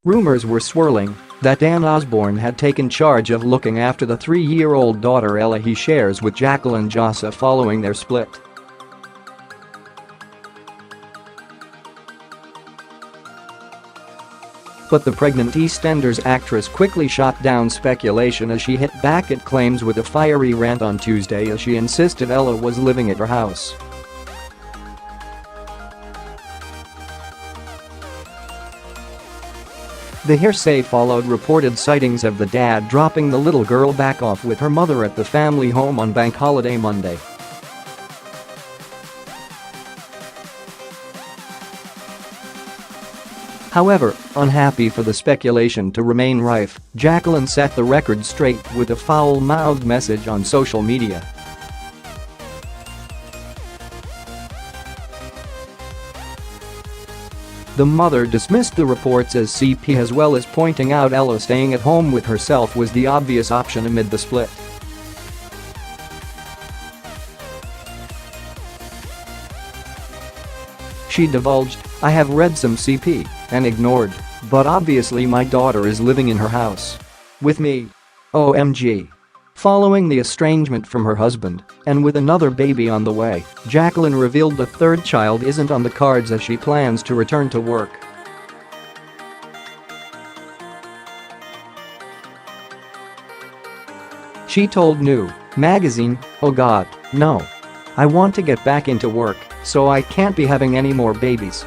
Rumors were swirling that Dan Osborne had taken charge of looking after the 3-year-old daughter Ella he shares with Jacqueline Jossa following their split. But the pregnant EastEnders actress quickly shot down speculation as she hit back at claims with a fiery rant on Tuesday as she insisted Ella was living at her house. The hearsay followed reported sightings of the dad dropping the little girl back off with her mother at the family home on Bank Holiday Monday. However, unhappy for the speculation to remain rife, Jacqueline set the record straight with a foul-mouthed message on social media. The mother dismissed the reports as CP as well as pointing out Ella staying at home with herself was the obvious option amid the split. She divulged, "I have read some CP and ignored, but obviously my daughter is living in her house. With me. OMG." Following the estrangement from her husband, and with another baby on the way, Jacqueline revealed the third child isn't on the cards as she plans to return to work. She told New Magazine, "Oh God, no. I want to get back into work, so I can't be having any more babies."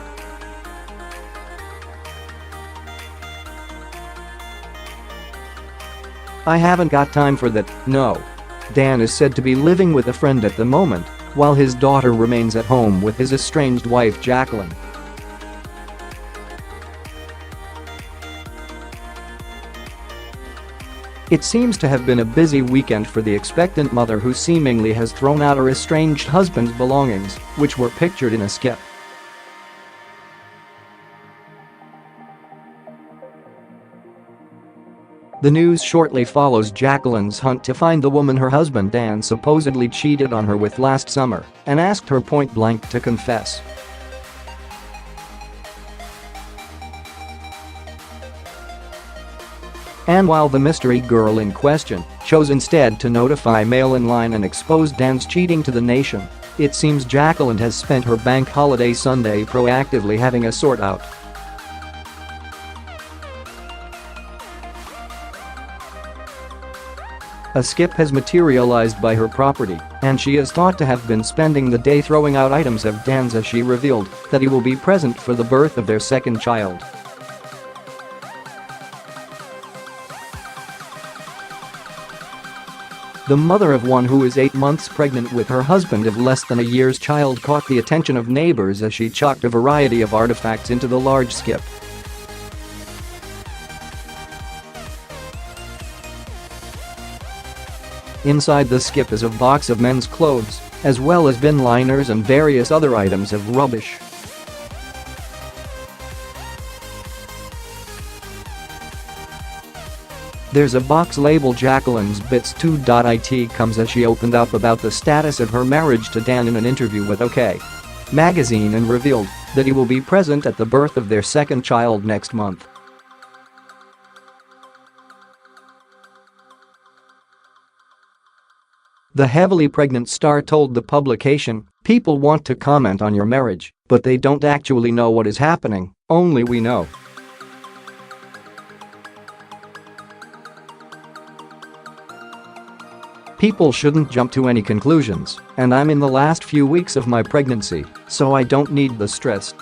"I haven't got time for that, no." Dan is said to be living with a friend at the moment, while his daughter remains at home with his estranged wife Jacqueline. It seems to have been a busy weekend for the expectant mother who seemingly has thrown out her estranged husband's belongings, which were pictured in a skip. The news shortly follows Jacqueline's hunt to find the woman her husband Dan supposedly cheated on her with last summer and asked her point-blank to confess. And while the mystery girl in question chose instead to notify Mail in Line and expose Dan's cheating to the nation, it seems Jacqueline has spent her bank holiday Sunday proactively having a sort out. A skip has materialized by her property, and she is thought to have been spending the day throwing out items of Dan's as she revealed that he will be present for the birth of their second child. The mother of one who is 8 months pregnant with her husband of less than a year's child caught the attention of neighbors as she chucked a variety of artifacts into the large skip. Inside the skip is a box of men's clothes, as well as bin liners and various other items of rubbish. There's a box labeled Jacqueline's Bits 2.it comes as she opened up about the status of her marriage to Dan in an interview with OK! Magazine and revealed that he will be present at the birth of their second child next month. The heavily pregnant star told the publication, "People want to comment on your marriage, but they don't actually know what is happening, only we know." "People shouldn't jump to any conclusions, and I'm in the last few weeks of my pregnancy, so I don't need the stress."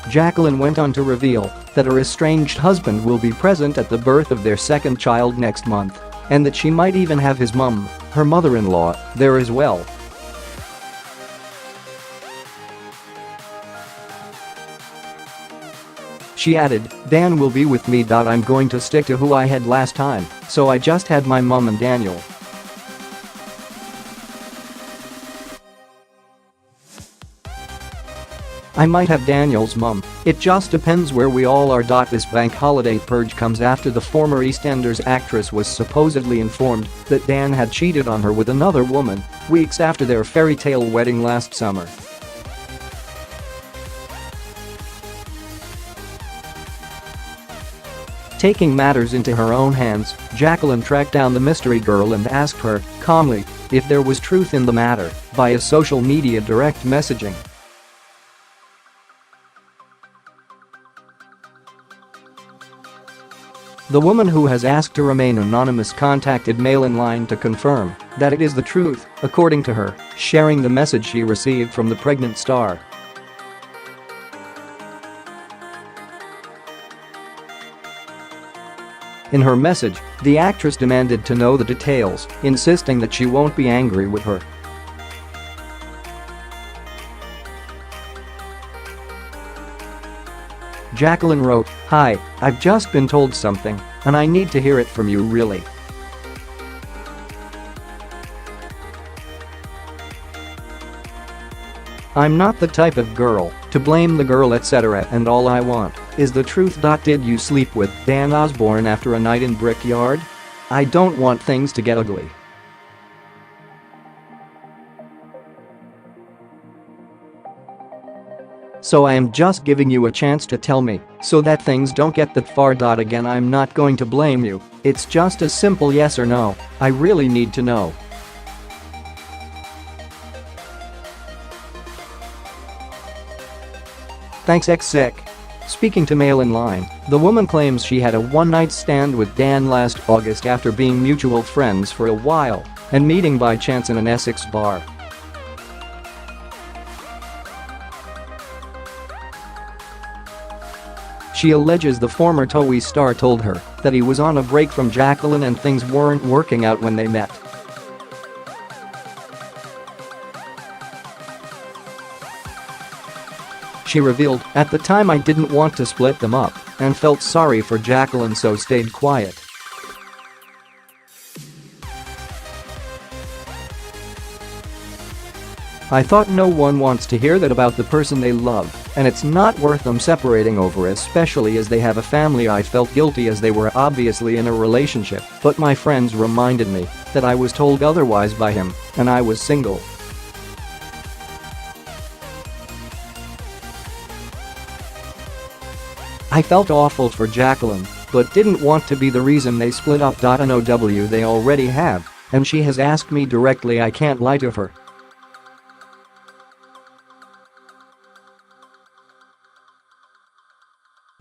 Jacqueline went on to reveal that her estranged husband will be present at the birth of their second child next month, and that she might even have his mum, her mother-in-law, there as well. She added, "Dan will be with me. I'm going to stick to who I had last time, so I just had my mum and Daniel." I might have Daniel's mum. It just depends where we all are. This bank holiday purge comes after the former EastEnders actress was supposedly informed that Dan had cheated on her with another woman weeks after their fairy tale wedding last summer. Taking matters into her own hands, Jacqueline tracked down the mystery girl and asked her, calmly, if there was truth in the matter via social media direct messaging. The woman, who has asked to remain anonymous, contacted Mail in Line to confirm that it is the truth, according to her, sharing the message she received from the pregnant star. In her message, the actress demanded to know the details, insisting that she won't be angry with her. Jacqueline wrote, "Hi, I've just been told something, and I need to hear it from you, really. I'm not the type of girl to blame the girl, etc., and all I want is the truth. Did you sleep with Dan Osborne after a night in Brickyard? I don't want things to get ugly. So I am just giving you a chance to tell me so that things don't get that far. Again, I'm not going to blame you. It's just a simple yes or no. I really need to know." Thanks XX. Speaking to Mail in Line, the woman claims she had a one-night stand with Dan last August after being mutual friends for a while and meeting by chance in an Essex bar. She alleges the former Towie star told her that he was on a break from Jacqueline and things weren't working out when they met. She revealed, "At the time I didn't want to split them up and felt sorry for Jacqueline, so stayed quiet. I thought no one wants to hear that about the person they love, and it's not worth them separating over, especially as they have a family. I felt guilty as they were obviously in a relationship, but my friends reminded me that I was told otherwise by him, and I was single. I felt awful for Jacqueline, but didn't want to be the reason they split up. NOW they already have, and she has asked me directly. I can't lie to her."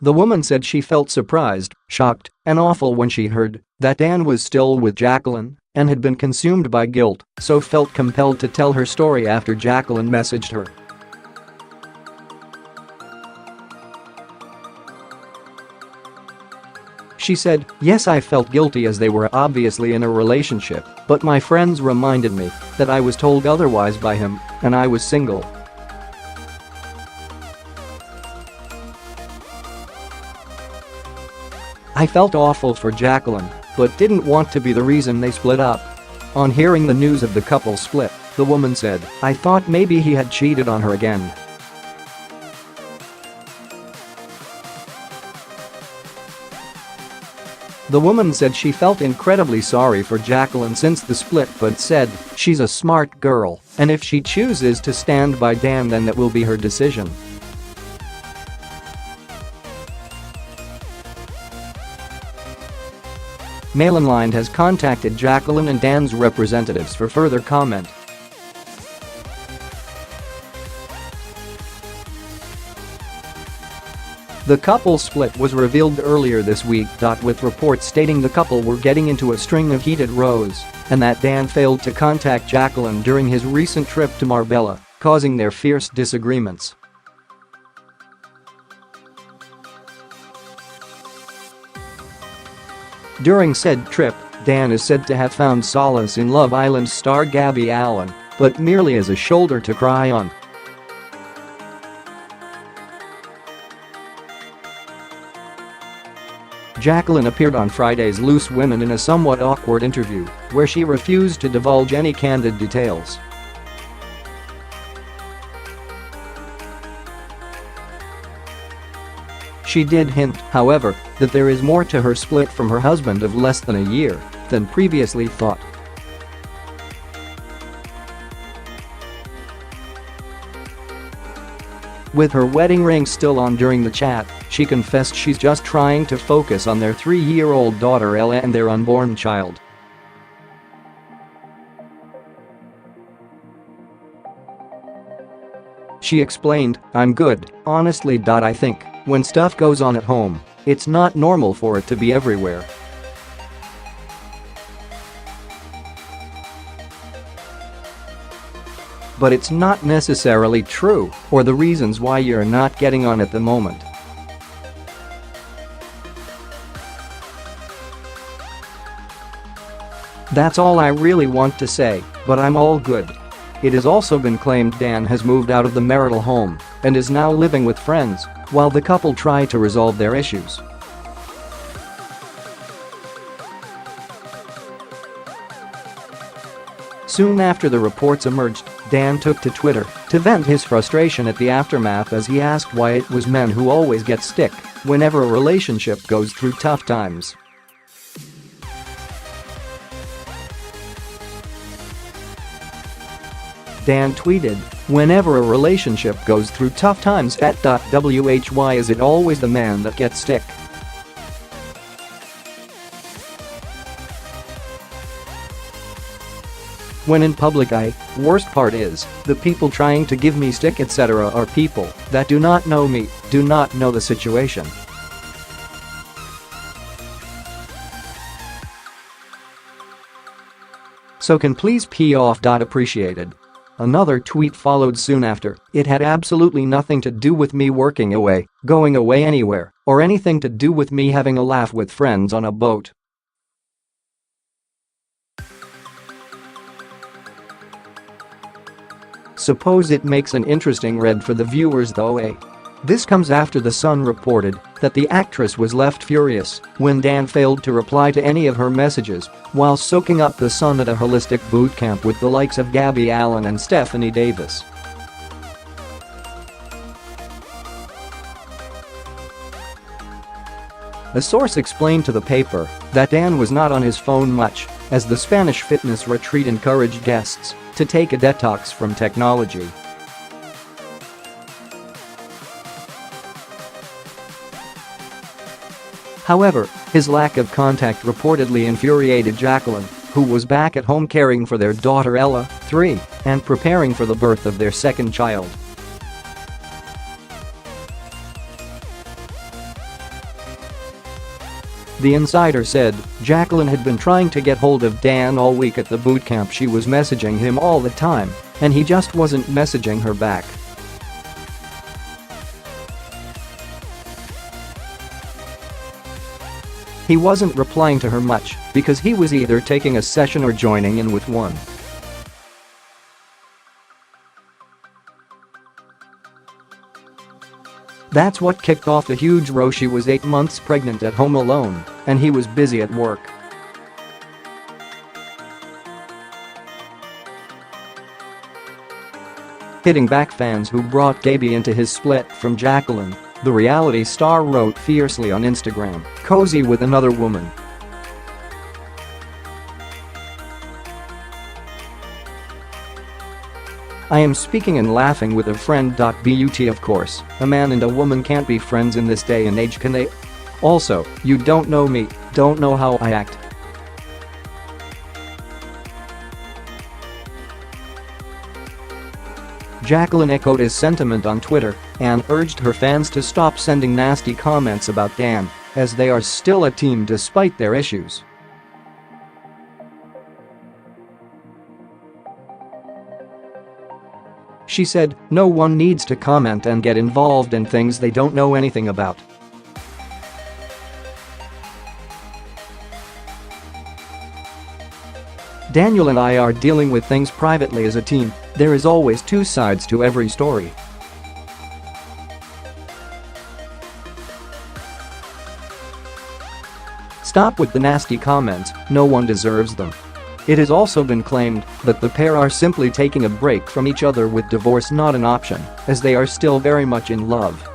The woman said she felt surprised, shocked, and awful when she heard that Dan was still with Jacqueline and had been consumed by guilt, so felt compelled to tell her story after Jacqueline messaged her. She said, "Yes, I felt guilty as they were obviously in a relationship, but my friends reminded me that I was told otherwise by him, and I was single. I felt awful for Jacqueline, but didn't want to be the reason they split up." On hearing the news of the couple's split, the woman said, "I thought maybe he had cheated on her again." The woman said she felt incredibly sorry for Jacqueline since the split, but said she's a smart girl, and if she chooses to stand by Dan, then that will be her decision. Mail in Line has contacted Jacqueline and Dan's representatives for further comment. The couple's split was revealed earlier this week, with reports stating the couple were getting into a string of heated rows and that Dan failed to contact Jacqueline during his recent trip to Marbella, causing their fierce disagreements. During said trip, Dan is said to have found solace in Love Island star Gabby Allen, but merely as a shoulder to cry on. Jacqueline appeared on Friday's Loose Women in a somewhat awkward interview, where she refused to divulge any candid details. She did hint, however, that there is more to her split from her husband of less than a year than previously thought. With her wedding ring still on during the chat, she confessed she's just trying to focus on their 3-year-old daughter Ella and their unborn child. She explained, "I'm good, honestly. I think, when stuff goes on at home, it's not normal for it to be everywhere. But it's not necessarily true, or the reasons why you're not getting on at the moment. That's all I really want to say, but I'm all good." It has also been claimed Dan has moved out of the marital home and is now living with friends while the couple try to resolve their issues. Soon after the reports emerged, Dan took to Twitter to vent his frustration at the aftermath as he asked why it was men who always get stick whenever a relationship goes through tough times. Dan tweeted, "Whenever a relationship goes through tough times @why is it always the man that gets stick?" When in public worst part is, the people trying to give me stick etc. are people that do not know me, do not know the situation. So can please pee off. Appreciated. Another tweet followed soon after. "It had absolutely nothing to do with me working away, going away anywhere, or anything to do with me having a laugh with friends on a boat. Suppose it makes an interesting read for the viewers though, eh?" This comes after The Sun reported that the actress was left furious when Dan failed to reply to any of her messages while soaking up the sun at a holistic boot camp with the likes of Gabby Allen and Stephanie Davis. A source explained to the paper that Dan was not on his phone much as the Spanish fitness retreat encouraged guests to take a detox from technology. However, his lack of contact reportedly infuriated Jacqueline, who was back at home caring for their daughter Ella, 3, and preparing for the birth of their second child. The insider said Jacqueline had been trying to get hold of Dan all week at the boot camp. She was messaging him all the time, and he just wasn't messaging her back. He wasn't replying to her much because he was either taking a session or joining in with one. That's what kicked off the huge row. She was 8 months pregnant at home alone, and he was busy at work. Hitting back fans who brought Gaby into his split from Jacqueline, the reality star wrote fiercely on Instagram, "Cozy with another woman." "I am speaking and laughing with a friend. But of course, a man and a woman can't be friends in this day and age, can they? Also, you don't know me, don't know how I act." Jacqueline echoed his sentiment on Twitter and urged her fans to stop sending nasty comments about Dan, as they are still a team despite their issues. She said, "No one needs to comment and get involved in things they don't know anything about. Daniel and I are dealing with things privately as a team. There is always two sides to every story. Stop with the nasty comments, no one deserves them." It has also been claimed that the pair are simply taking a break from each other with divorce not an option, as they are still very much in love.